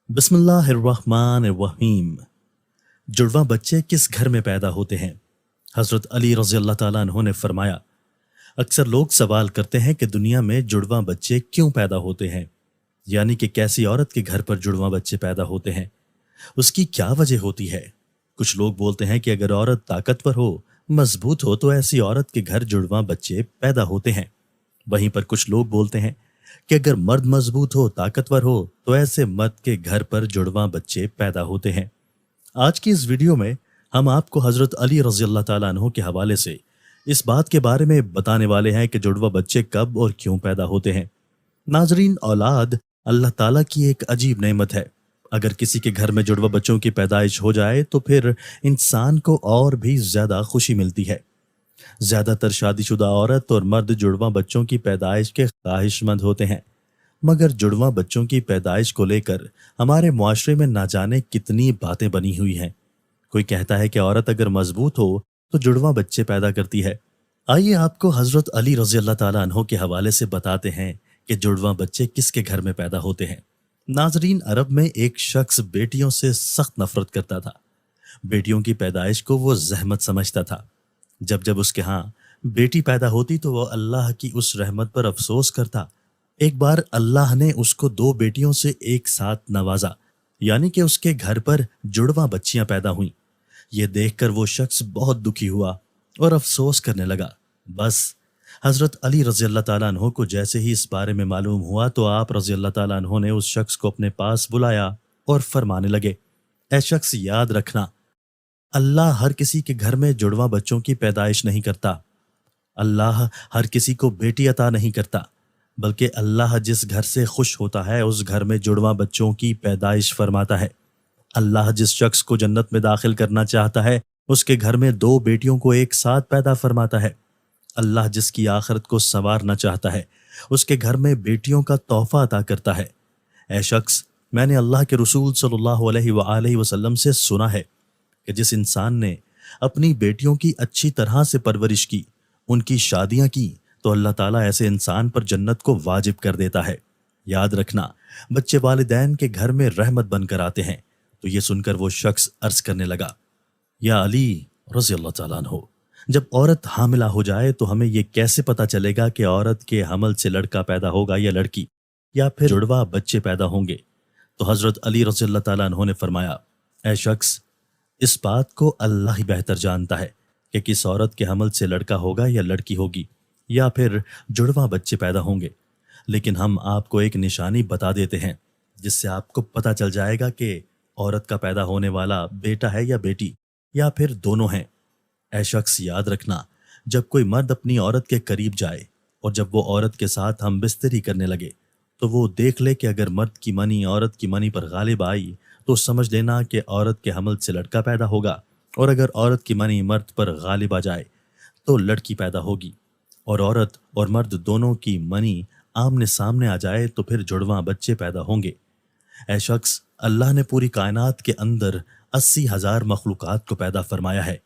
बिस्मिल्लाहिर्रहमानिर्रहीम। जुड़वा बच्चे किस घर में पैदा होते हैं? हज़रत अली रज़ी अल्लाह ताला अन्हो ने फरमाया, अक्सर लोग सवाल करते हैं कि दुनिया में जुड़वा बच्चे क्यों पैदा होते हैं, यानी कि कैसी औरत के घर पर जुड़वा बच्चे पैदा होते हैं, उसकी क्या वजह होती है। कुछ लोग बोलते हैं कि अगर औरत ताकतवर हो, मजबूत हो, तो ऐसी औरत के घर जुड़वा बच्चे पैदा होते हैं। वहीं पर कुछ लोग बोलते हैं कि अगर मर्द मजबूत हो, ताकतवर हो, तो ऐसे मर्द के घर पर जुड़वा बच्चे पैदा होते हैं। आज की इस वीडियो में हम आपको हजरत अली रज़ी अल्लाह ताला अन्हो के हवाले से इस बात के बारे में बताने वाले हैं कि जुड़वा बच्चे कब और क्यों पैदा होते हैं। नाजरीन, औलाद अल्लाह ताला की एक अजीब नेमत है। अगर किसी के घर में जुड़वा बच्चों की पैदाइश हो जाए तो फिर इंसान को और भी ज्यादा खुशी मिलती है। ज्यादातर शादीशुदा औरत और मर्द जुड़वा बच्चों की पैदाइश के ख्वाहिशमंद होते हैं, मगर जुड़वा बच्चों की पैदाइश को लेकर हमारे मुआशरे में ना जाने कितनी बातें बनी हुई हैं। कोई कहता है कि औरत अगर मजबूत हो तो जुड़वा बच्चे पैदा करती है। आइए आपको हजरत अली रज़ी अल्लाह ताला अन्हो के हवाले से बताते हैं कि जुड़वा बच्चे किसके घर में पैदा होते हैं। नाजरीन, अरब में एक शख्स बेटियों से सख्त नफरत करता था। बेटियों की पैदाइश को वो जहमत समझता था। जब जब उसके यहाँ बेटी पैदा होती तो वो अल्लाह की उस रहमत पर अफसोस करता। एक बार अल्लाह ने उसको दो बेटियों से एक साथ नवाजा, यानी कि उसके घर पर जुड़वा बच्चियां पैदा हुईं। ये देखकर वो शख्स बहुत दुखी हुआ और अफसोस करने लगा। बस हजरत अली रज़ी अल्लाह ताला अन्हो को जैसे ही इस बारे में मालूम हुआ तो आप रज़ी अल्लाह ताला अन्हो ने उस शख्स को अपने पास बुलाया और फरमाने लगे, ऐ शख्स, याद रखना, अल्लाह हर किसी के घर में जुड़वा बच्चों की पैदाइश नहीं करता। अल्लाह हर किसी को बेटी अता नहीं करता, बल्कि अल्लाह जिस घर से खुश होता है उस घर में जुड़वा बच्चों की पैदाइश फरमाता है। अल्लाह जिस शख्स को जन्नत में दाखिल करना चाहता है उसके घर में दो बेटियों को एक साथ पैदा फरमाता है। अल्लाह जिसकी आखिरत को संवारना चाहता है उसके घर में बेटियों का तोहफा अता करता है। ऐ शख्स, मैंने अल्लाह के रसूल सल्लल्लाहु अलैहि वसल्लम से सुना है कि जिस इंसान ने अपनी बेटियों की अच्छी तरह से परवरिश की, उनकी शादियां की, तो अल्लाह ताला ऐसे इंसान पर जन्नत को वाजिब कर देता है। याद रखना, बच्चे वालिदैन के घर में रहमत बनकर आते हैं। तो ये सुनकर वो शख्स अर्ज करने लगा, या अली रज़ी अल्लाह ताला अन्हो, जब औरत हामिला हो जाए तो हमें ये कैसे पता चलेगा कि औरत के हमल से लड़का पैदा होगा या लड़की, या फिर जुड़वा बच्चे पैदा होंगे? तो हजरत अली रज़ी अल्लाह ताला अन्हो ने फरमाया, ऐ शख्स, इस बात को अल्लाह ही बेहतर जानता है कि किस औरत के हमल से लड़का होगा या लड़की होगी, या फिर जुड़वा बच्चे पैदा होंगे। लेकिन हम आपको एक निशानी बता देते हैं जिससे आपको पता चल जाएगा कि औरत का पैदा होने वाला बेटा है या बेटी, या फिर दोनों हैं। ऐ शख्स, याद रखना, जब कोई मर्द अपनी औरत के करीब जाए और जब वो औरत के साथ हम बिस्तरी करने लगे तो वो देख ले कि अगर मर्द की मनी औरत की मनी पर गालिब आई तो समझ लेना कि औरत के हमल से लड़का पैदा होगा, और अगर औरत की मनी मर्द पर गालिब आ जाए तो लड़की पैदा होगी, और औरत और मर्द दोनों की मनी आमने सामने आ जाए तो फिर जुड़वा बच्चे पैदा होंगे। ऐ शख्स, अल्लाह ने पूरी कायनात के अंदर 80,000 मखलूकात को पैदा फरमाया है।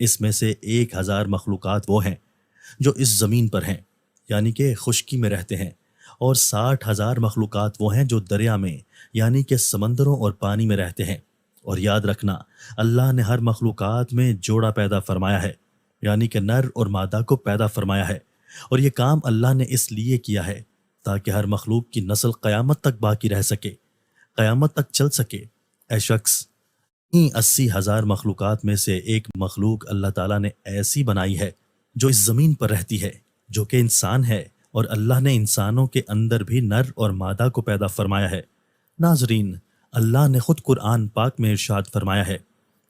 इसमें से 1,000 मखलूकात वो हैं जो इस ज़मीन पर हैं, यानी कि खुश्की में रहते हैं, और 60,000 मखलूकात वो हैं जो दरिया में, यानी कि समंदरों और पानी में रहते हैं। और याद रखना, अल्लाह ने हर मखलूकात में जोड़ा पैदा फरमाया है, यानी कि नर और मादा को पैदा फरमाया है। और ये काम अल्लाह ने इसलिए किया है ताकि हर मखलूक की नस्ल क़यामत तक बाकी रह सके, क़यामत तक चल सके। ऐ शख्स, इन 80,000 मखलूकात में से एक मखलूक अल्लाह ताला ने ऐसी बनाई है जो इस ज़मीन पर रहती है, जो कि इंसान है, और अल्लाह ने इंसानों के अंदर भी नर और मादा को पैदा फरमाया है। नाजरीन, अल्लाह ने खुद कुरान पाक में इरशाद फरमाया है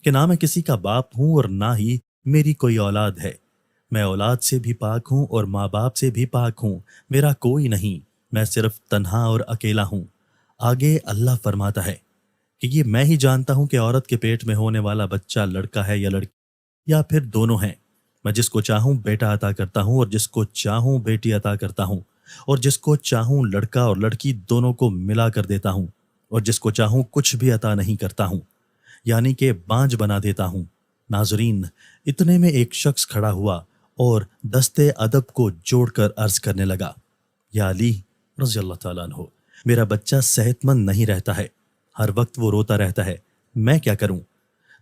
कि ना मैं किसी का बाप हूँ और ना ही मेरी कोई औलाद है। मैं औलाद से भी पाक हूँ और माँ बाप से भी पाक हूँ। मेरा कोई नहीं, मैं सिर्फ तन्हा और अकेला हूँ। आगे अल्लाह फरमाता है कि ये मैं ही जानता हूँ कि औरत के पेट में होने वाला बच्चा लड़का है या लड़की, या फिर दोनों हैं। मैं जिसको चाहूँ बेटा अता करता हूँ और जिसको चाहूँ बेटी अता करता हूँ, और जिसको चाहूँ लड़का और लड़की दोनों को मिला कर देता हूँ, और जिसको चाहूँ कुछ भी अता नहीं करता हूँ, यानी कि बांझ बना देता हूँ। नाजरीन, इतने में एक शख्स खड़ा हुआ और दस्ते अदब को जोड़कर अर्ज करने लगा, या अली रज़ी अल्लाह ताला अन्हो, मेरा बच्चा सेहतमंद नहीं रहता है, हर वक्त वो रोता रहता है, मैं क्या करूं?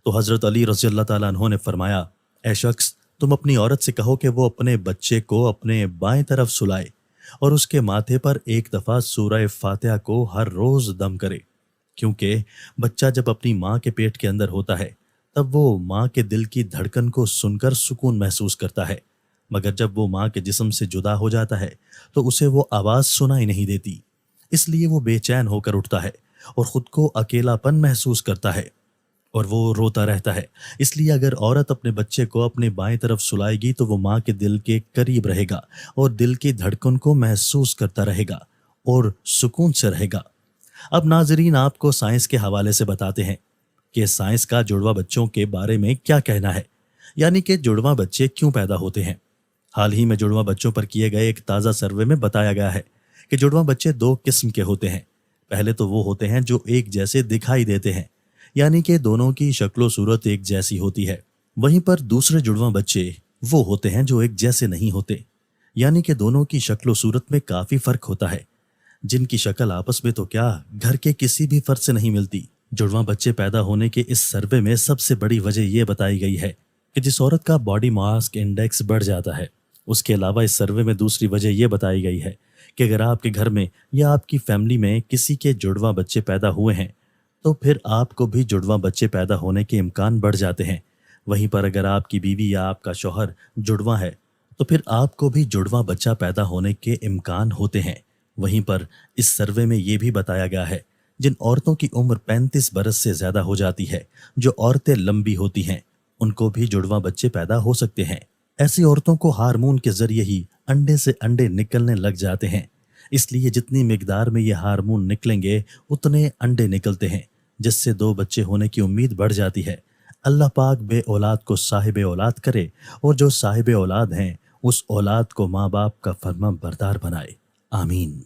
तो हजरत अली रजी अल्लाह ताला अन्हो ने फरमाया, ए शख्स, तुम अपनी औरत से कहो कि वो अपने बच्चे को अपने बाएं तरफ सुलाए और उसके माथे पर एक दफा सूरह फातिहा को हर रोज दम करे, क्योंकि बच्चा जब अपनी माँ के पेट के अंदर होता है तब वो माँ के दिल की धड़कन को सुनकर सुकून महसूस करता है, मगर जब वो माँ के जिस्म से जुदा हो जाता है तो उसे वो आवाज़ सुनाई नहीं देती। इसलिए वो बेचैन होकर उठता है और ख़ुद को अकेलापन महसूस करता है और वो रोता रहता है। इसलिए अगर औरत अपने बच्चे को अपने बाएं तरफ सुलाएगी तो वो माँ के दिल के करीब रहेगा और दिल की धड़कन को महसूस करता रहेगा और सुकून से रहेगा। अब नाजरीन, आपको साइंस के हवाले से बताते हैं कि साइंस का जुड़वा बच्चों के बारे में क्या कहना है, यानी कि जुड़वा बच्चे क्यों पैदा होते हैं। हाल ही में जुड़वा बच्चों पर किए गए एक ताज़ा सर्वे में बताया गया है कि जुड़वा बच्चे दो किस्म के होते हैं। पहले तो वो होते हैं जो एक जैसे दिखाई देते हैं, यानी कि दोनों की शक्लो सूरत एक जैसी होती है। वहीं पर दूसरे जुड़वा बच्चे वो होते हैं जो एक जैसे नहीं होते, यानी कि दोनों की शक्लो सूरत में काफ़ी फ़र्क होता है, जिनकी शक्ल आपस में तो क्या घर के किसी भी फर्द से नहीं मिलती। जुड़वा बच्चे पैदा होने के इस सर्वे में सबसे बड़ी वजह यह बताई गई है कि जिस औरत का बॉडी मास इंडेक्स बढ़ जाता है। उसके अलावा इस सर्वे में दूसरी वजह यह बताई गई है कि अगर आपके घर में या आपकी फैमिली में किसी के जुड़वा बच्चे पैदा हुए हैं तो फिर आपको भी जुड़वा बच्चे पैदा होने के इम्कान बढ़ जाते हैं। वहीं पर अगर आपकी बीवी या आपका शौहर जुड़वा है तो फिर आपको भी जुड़वा बच्चा पैदा होने के इम्कान होते हैं। वहीं पर इस सर्वे में ये भी बताया गया है जिन औरतों की उम्र 35 बरस से ज़्यादा हो जाती है, जो औरतें लंबी होती हैं, उनको भी जुड़वा बच्चे पैदा हो सकते हैं। ऐसी औरतों को हार्मोन के जरिए ही अंडे से अंडे निकलने लग जाते हैं। इसलिए जितनी मिकदार में ये हार्मोन निकलेंगे उतने अंडे निकलते हैं, जिससे 2 बच्चे होने की उम्मीद बढ़ जाती है। अल्लाह पाक बे औलाद को साहिब औलाद करे और जो साहिब औलाद हैं उस औलाद को माँ बाप का फर्मा बरदार बनाए। आमीन।